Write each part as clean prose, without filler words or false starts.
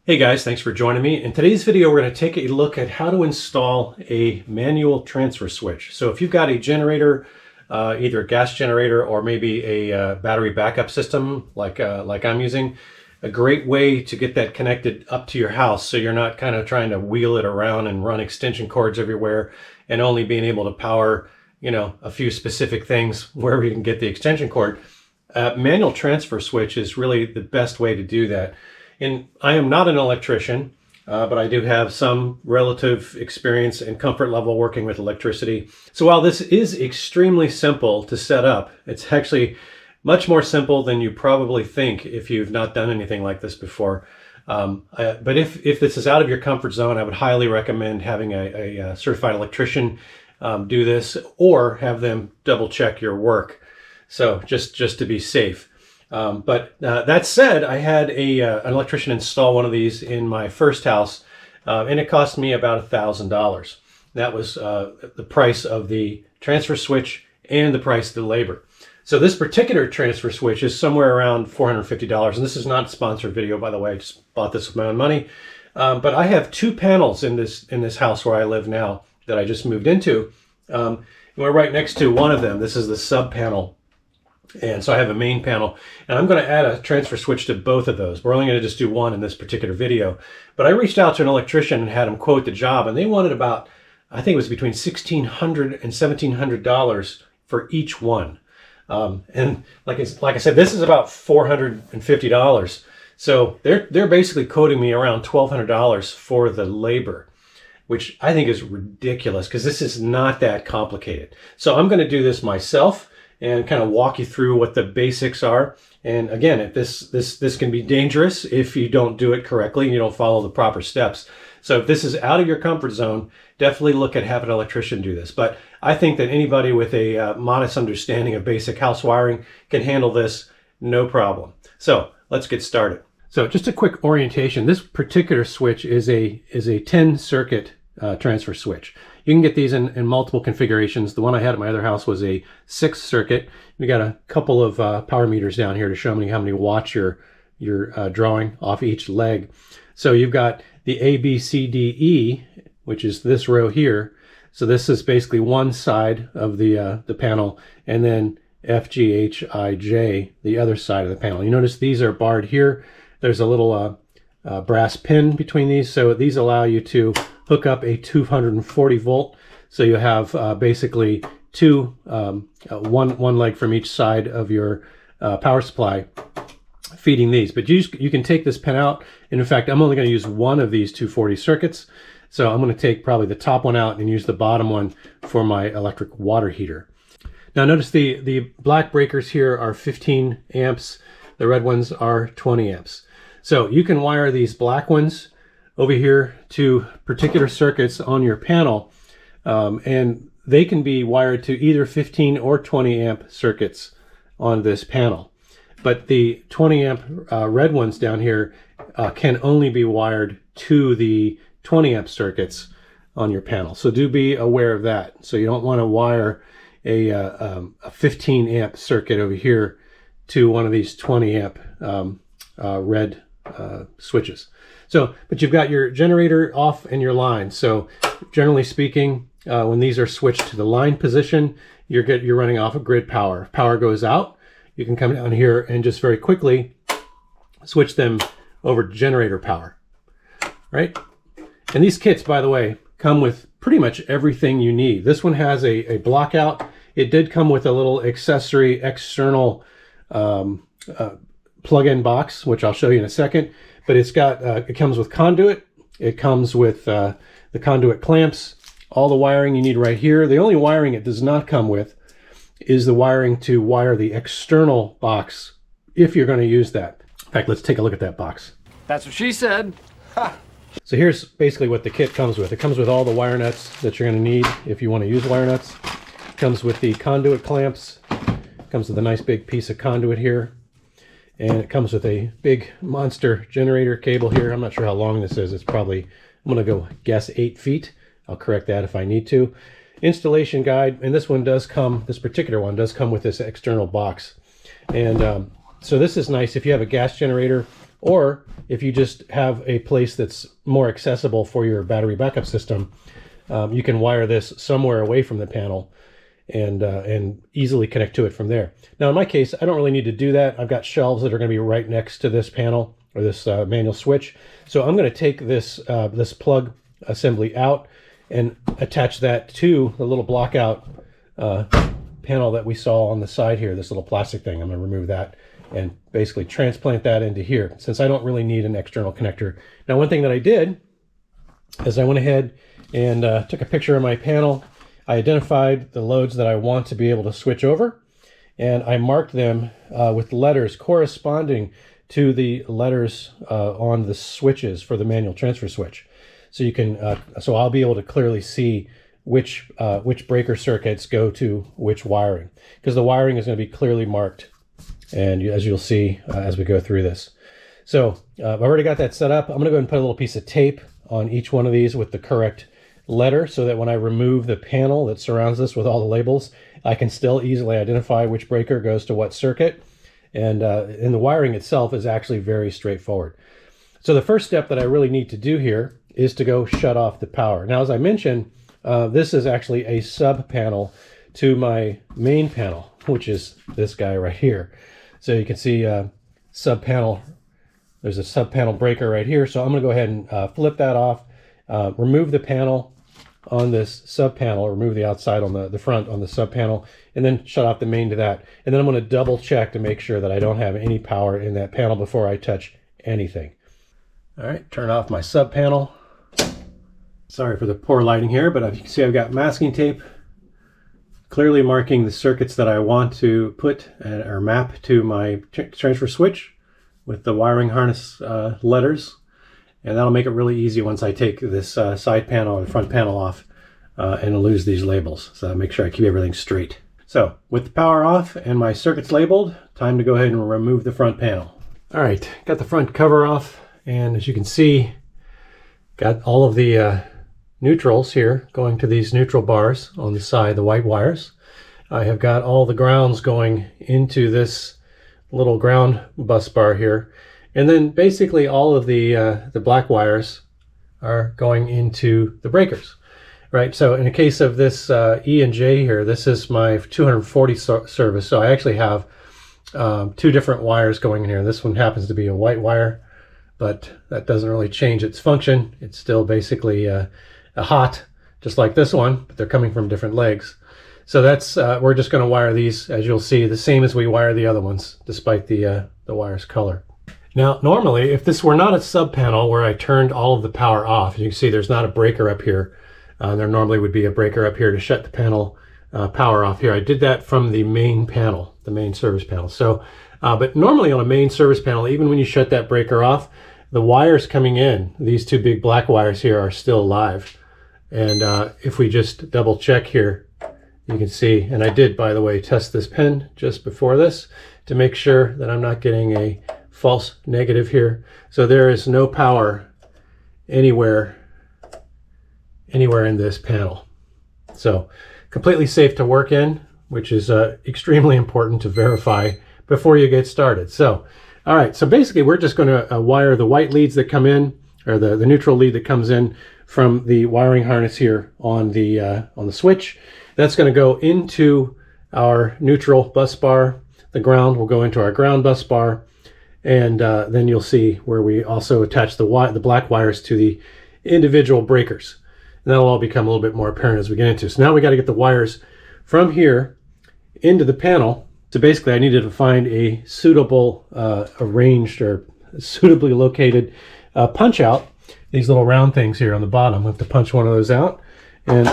Hey guys, thanks for joining me. In today's video, we're going to take a look at how to install a manual transfer switch. So if you've got a generator, either a gas generator or maybe a battery backup system like I'm using, a great way to get that connected up to your house so you're not kind of trying to wheel it around and run extension cords everywhere and only being able to power, a few specific things wherever you can get the extension cord. Manual transfer switch is really the best way to do that. And I am not an electrician, but I do have some relative experience and comfort level working with electricity. So while this is extremely simple to set up, it's actually much more simple than you probably think if you've not done anything like this before. But if this is out of your comfort zone, I would highly recommend having a certified electrician do this, or have them double check your work. So just to be safe. But that said, I had an electrician install one of these in my first house, and it cost me about $1,000. That was the price of the transfer switch and the price of the labor. So this particular transfer switch is somewhere around $450, and this is not a sponsored video, by the way. I just bought this with my own money. But I have two panels in this house where I live now that I just moved into. And we're right next to one of them. This is the sub panel. And so I have a main panel, and I'm going to add a transfer switch to both of those. We're only going to just do one in this particular video. But I reached out to an electrician and had him quote the job, and they wanted about, I think it was between $1,600 and $1,700 for each one. And like I said, this is about $450. So they're basically quoting me around $1,200 for the labor, which I think is ridiculous because this is not that complicated. So I'm going to do this myself and kind of walk you through what the basics are. And again, if this can be dangerous if you don't do it correctly and you don't follow the proper steps. So if this is out of your comfort zone, definitely look at having an electrician do this. But I think that anybody with a modest understanding of basic house wiring can handle this no problem. So let's get started. So just a quick orientation. This particular switch is a 10 circuit transfer switch. You can get these in multiple configurations. The one I had at my other house was a 6 circuit. We got a couple of power meters down here to show me how many watts you're drawing off each leg. So you've got the A, B, C, D, E, which is this row here. So this is basically one side of the panel, and then F, G, H, I, J, the other side of the panel. You notice these are barred here. There's a little brass pin between these, so these allow you to hook up a 240 volt. So you have basically one leg from each side of your power supply feeding these. But you can take this pin out. And in fact, I'm only going to use one of these 240 circuits. So I'm going to take probably the top one out and use the bottom one for my electric water heater. Now notice the black breakers here are 15 amps. The red ones are 20 amps. So you can wire these black ones over here to particular circuits on your panel, and they can be wired to either 15 or 20 amp circuits on this panel. But the 20 amp red ones down here can only be wired to the 20 amp circuits on your panel. So do be aware of that. So you don't want to wire a 15 amp circuit over here to one of these 20 amp red switches. So, but you've got your generator off and your line. So generally speaking, when these are switched to the line position, you're running off of grid power. If power goes out, you can come down here and just very quickly switch them over to generator power, right? And these kits, by the way, come with pretty much everything you need. This one has a block out. It did come with a little accessory external plug-in box, which I'll show you in a second. But it comes with conduit. It comes with the conduit clamps, all the wiring you need right here. The only wiring it does not come with is the wiring to wire the external box if you're going to use that. In fact, let's take a look at that box. That's what she said. Ha. So here's basically what the kit comes with. It comes with all the wire nuts that you're going to need if you want to use wire nuts. It comes with the conduit clamps. It comes with a nice big piece of conduit here. And it comes with a big monster generator cable here. I'm not sure how long this is. It's probably, I'm going to go guess 8 feet. I'll correct that if I need to. Installation guide, and this particular one does come with this external box. And so this is nice if you have a gas generator Or if you just have a place that's more accessible for your battery backup system, you can wire this somewhere away from the panel and easily connect to it from there. Now, in my case, I don't really need to do that. I've got shelves that are going to be right next to this panel or this manual switch. So I'm going to take this this plug assembly out and attach that to the little block out panel that we saw on the side here, this little plastic thing. I'm going to remove that and basically transplant that into here, since I don't really need an external connector. Now, one thing that I did is I went ahead and took a picture of my panel. I identified the loads that I want to be able to switch over, and I marked them with letters corresponding to the letters on the switches for the manual transfer switch. So you can, so I'll be able to clearly see which breaker circuits go to which wiring, because the wiring is going to be clearly marked, and as you'll see as we go through this. So I've already got that set up. I'm going to go ahead and put a little piece of tape on each one of these with the correct letter, so that when I remove the panel that surrounds this with all the labels, I can still easily identify which breaker goes to what circuit. And the wiring itself is actually very straightforward. So the first step that I really need to do here is to go shut off the power. Now, as I mentioned, this is actually a sub panel to my main panel, which is this guy right here. So you can see sub panel. There's a sub panel breaker right here. So I'm going to go ahead and flip that off, remove the panel on this sub panel, remove the outside on the front on the sub panel, and then shut off the main to that. And then I'm going to double check to make sure that I don't have any power in that panel before I touch anything. All right, turn off my sub panel. Sorry for the poor lighting here, but you can see I've got masking tape clearly marking the circuits that I want to put or map to my transfer switch with the wiring harness letters. And that'll make it really easy once I take this side panel and front panel off and lose these labels. So make sure I keep everything straight. So with the power off and my circuits labeled, time to go ahead and remove the front panel. All right, got the front cover off, and as you can see, got all of the neutrals here going to these neutral bars on the side, the white wires. I have got all the grounds going into this little ground bus bar here. And then basically all of the black wires are going into the breakers, right? So in the case of this E and J here, this is my 240 service. So I actually have two different wires going in here. This one happens to be a white wire, but that doesn't really change its function. It's still basically a hot, just like this one, but they're coming from different legs. So that's we're just going to wire these, as you'll see, the same as we wire the other ones, despite the wire's color. Now, normally, if this were not a sub panel where I turned all of the power off, you can see there's not a breaker up here. There normally would be a breaker up here to shut the panel power off here. I did that from the main panel, the main service panel. So, but normally on a main service panel, even when you shut that breaker off, the wires coming in, these two big black wires here, are still live. And if we just double check here, you can see, and I did, by the way, test this pen just before this to make sure that I'm not getting a false negative here. So there is no power anywhere in this panel. So completely safe to work in, which is extremely important to verify before you get started. So, all right, so basically we're just going to wire the white leads that come in, or the neutral lead that comes in from the wiring harness here on the switch. That's going to go into our neutral bus bar. The ground will go into our ground bus bar. And then you'll see where we also attach the black wires to the individual breakers. And that'll all become a little bit more apparent as we get into. So now we got to get the wires from here into the panel. So basically I needed to find a suitable arranged or suitably located punch out. These little round things here on the bottom. I have to punch one of those out. And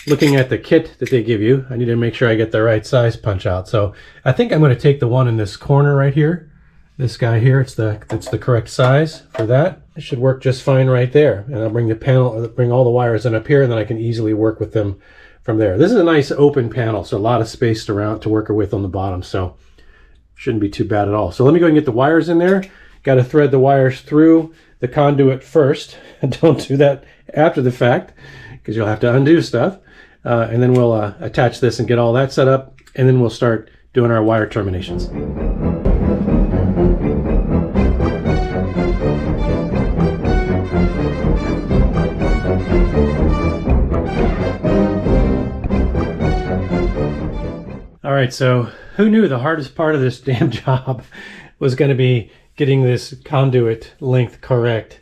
looking at the kit that they give you, I need to make sure I get the right size punch out. So I think I'm going to take the one in this corner right here. This guy here, it's the correct size for that. It should work just fine right there. And I'll bring the panel, bring all the wires in up here, and then I can easily work with them from there. This is a nice open panel, so a lot of space around to work with on the bottom. So shouldn't be too bad at all. So let me go and get the wires in there. Got to thread the wires through the conduit first. Don't do that after the fact, because you'll have to undo stuff. And then we'll attach this and get all that set up, and then we'll start doing our wire terminations. right, so who knew the hardest part of this damn job was going to be getting this conduit length correct.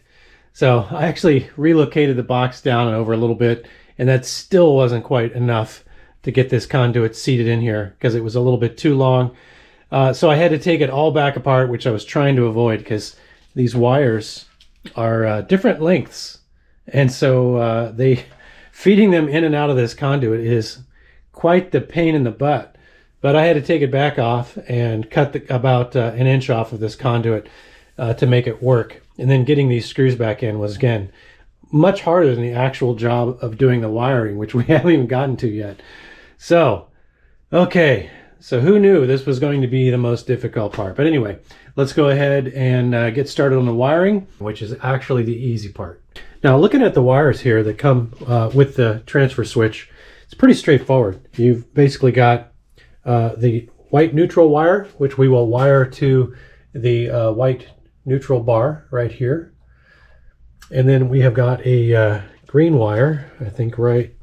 So I actually relocated the box down and over a little bit, and that still wasn't quite enough to get this conduit seated in here because it was a little bit too long. So I had to take it all back apart, which I was trying to avoid because these wires are different lengths. And so feeding them in and out of this conduit is quite the pain in the butt. But I had to take it back off and cut about an inch off of this conduit to make it work. And then getting these screws back in was, again, much harder than the actual job of doing the wiring, which we haven't even gotten to yet. So, okay. So who knew this was going to be the most difficult part? But anyway, let's go ahead and get started on the wiring, which is actually the easy part. Now, looking at the wires here that come with the transfer switch, it's pretty straightforward. You've basically got the white neutral wire, which we will wire to the white neutral bar right here. And then we have got a green wire, I think right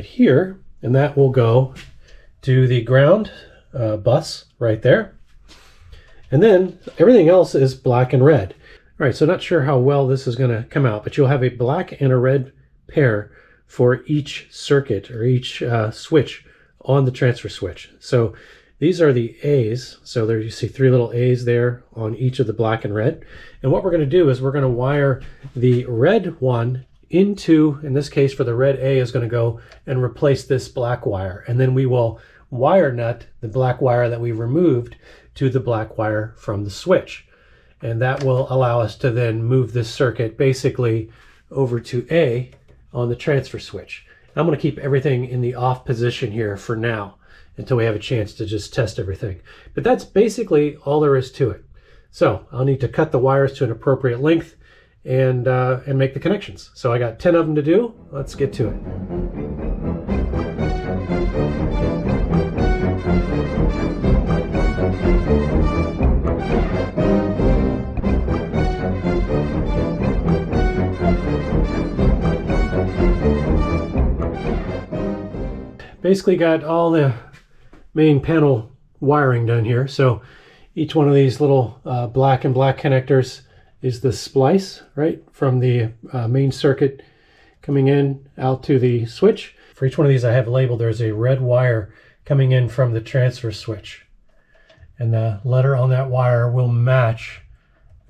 here, and that will go to the ground bus right there. And then everything else is black and red. All right, so not sure how well this is going to come out, but you'll have a black and a red pair for each circuit or each switch on the transfer switch. So these are the A's. So there you see 3 little A's there on each of the black and red. And what we're going to do is we're going to wire the red one into, in this case for the red A, is going to go and replace this black wire. And then we will wire nut the black wire that we removed to the black wire from the switch. And that will allow us to then move this circuit basically over to A on the transfer switch. I'm going to keep everything in the off position here for now until we have a chance to just test everything. But that's basically all there is to it. So I'll need to cut the wires to an appropriate length and make the connections. So I got 10 of them to do. Let's get to it. Basically got all the main panel wiring done here. So each one of these little black and black connectors is the splice, right, from the main circuit coming in out to the switch. For each one of these I have labeled, there's a red wire coming in from the transfer switch. And the letter on that wire will match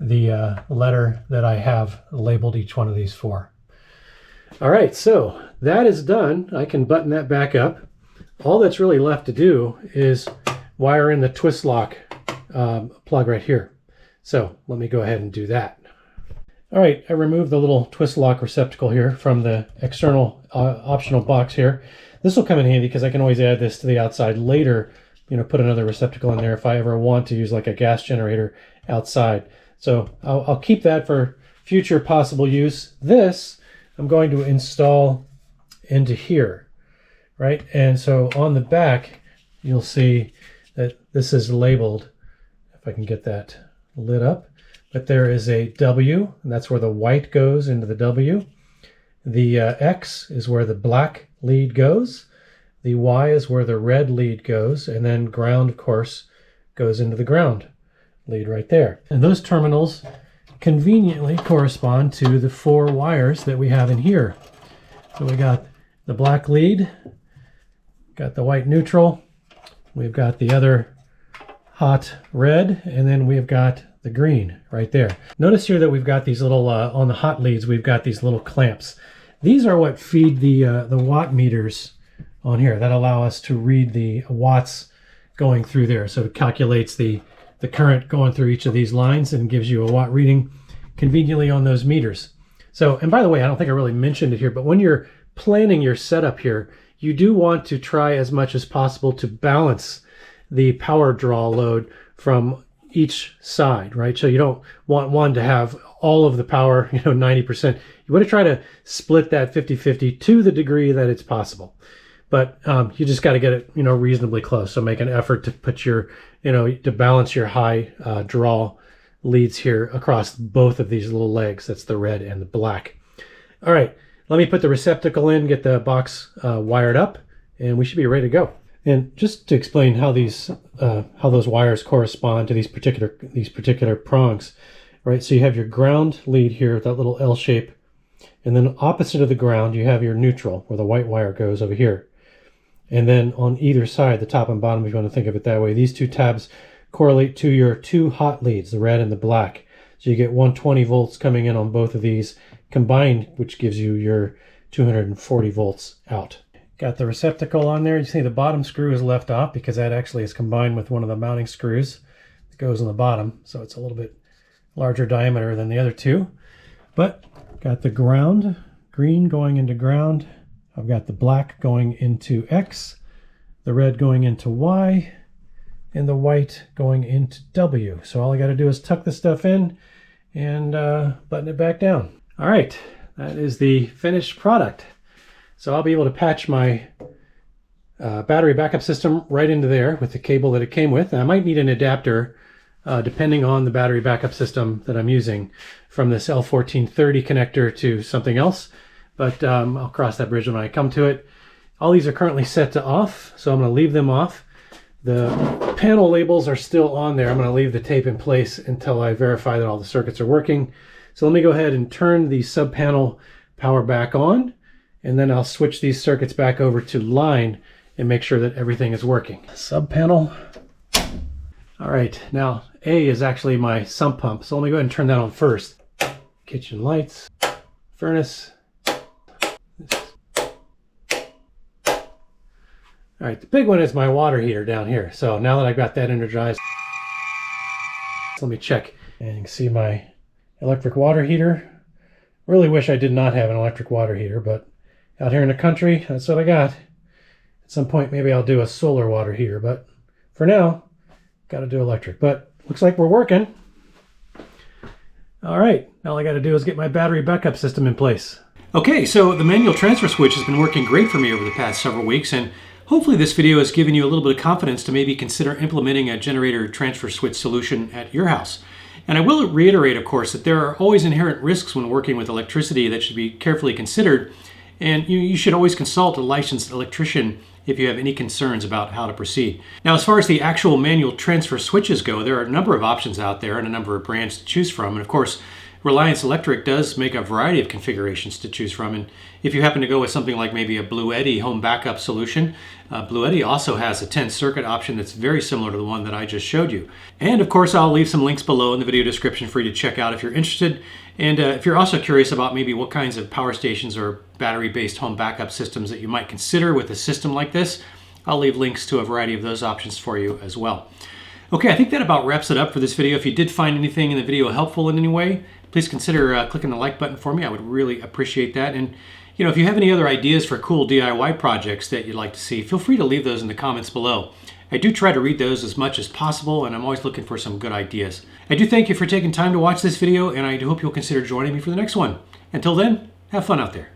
the letter that I have labeled each one of these for. All right, so that is done. I can button that back up. All that's really left to do is wire in the twist lock plug right here. So let me go ahead and do that. All right, I removed the little twist lock receptacle here from the external optional box here. This will come in handy because I can always add this to the outside later, you know, put another receptacle in there if I ever want to use like a gas generator outside. So I'll keep that for future possible use. This I'm going to install into here, right? And so on the back, you'll see that this is labeled, if I can get that lit up, but there is a W, and that's where the white goes into the W. The X is where the black lead goes. The Y is where the red lead goes, and then ground, of course, goes into the ground lead right there. And those terminals conveniently correspond to the 4 wires that we have in here. So we got the black lead, got the white neutral, we've got the other hot red, and then we've got the green right there. Notice here that we've got these little, on the hot leads, we've got these little clamps. These are what feed the watt meters on here that allow us to read the watts going through there. So it calculates the current going through each of these lines and gives you a watt reading conveniently on those meters. So, and by the way, I don't think I really mentioned it here, but when you're planning your setup here, you do want to try as much as possible to balance the power draw load from each side, right? So you don't want one to have all of the power, 90%. You want to try to split that 50-50 to the degree that it's possible. But you just got to get it, reasonably close. So make an effort to put your, to balance your high draw leads here across both of these little legs. That's the red and the black. All right, let me put the receptacle in, get the box wired up, and we should be ready to go. And just to explain how those wires correspond to these particular prongs, right? So you have your ground lead here, that little L shape, and then opposite of the ground you have your neutral, where the white wire goes over here. And then on either side, the top and bottom, if you want to think of it that way, these two tabs correlate to your two hot leads, the red and the black. So you get 120 volts coming in on both of these combined, which gives you your 240 volts out. Got the receptacle on there. You see the bottom screw is left off because that actually is combined with one of the mounting screws that goes on the bottom. So it's a little bit larger diameter than the other two. But got the ground, green going into ground. I've got the black going into X, the red going into Y, and the white going into W. So all I got to do is tuck this stuff in and button it back down. All right, that is the finished product. So I'll be able to patch my battery backup system right into there with the cable that it came with. And I might need an adapter depending on the battery backup system that I'm using, from this L1430 connector to something else. But I'll cross that bridge when I come to it. All these are currently set to off, so I'm going to leave them off. The panel labels are still on there. I'm going to leave the tape in place until I verify that all the circuits are working. So let me go ahead and turn the sub panel power back on, and then I'll switch these circuits back over to line and make sure that everything is working. Sub panel. All right, now A is actually my sump pump, so let me go ahead and turn that on first. Kitchen lights, furnace. All right, the big one is my water heater down here. So now that I've got that energized, let me check. And you can see my electric water heater. Really wish I did not have an electric water heater, but out here in the country, that's what I got. At some point, maybe I'll do a solar water heater, but for now, got to do electric. But looks like we're working. All right, now all I got to do is get my battery backup system in place. Okay, so the manual transfer switch has been working great for me over the past several weeks, and hopefully this video has given you a little bit of confidence to maybe consider implementing a generator transfer switch solution at your house. And I will reiterate, of course, that there are always inherent risks when working with electricity that should be carefully considered, and you should always consult a licensed electrician if you have any concerns about how to proceed. Now, as far as the actual manual transfer switches go, there are a number of options out there and a number of brands to choose from. And of course, Reliance Electric does make a variety of configurations to choose from. And if you happen to go with something like maybe a Blue Eddy home backup solution, Blue Eddy also has a 10 circuit option that's very similar to the one that I just showed you. And of course, I'll leave some links below in the video description for you to check out if you're interested. And if you're also curious about maybe what kinds of power stations or battery-based home backup systems that you might consider with a system like this, I'll leave links to a variety of those options for you as well. Okay, I think that about wraps it up for this video. If you did find anything in the video helpful in any way, please consider clicking the like button for me. I would really appreciate that. And if you have any other ideas for cool DIY projects that you'd like to see, feel free to leave those in the comments below. I do try to read those as much as possible, and I'm always looking for some good ideas. I do thank you for taking time to watch this video, and I do hope you'll consider joining me for the next one. Until then, have fun out there.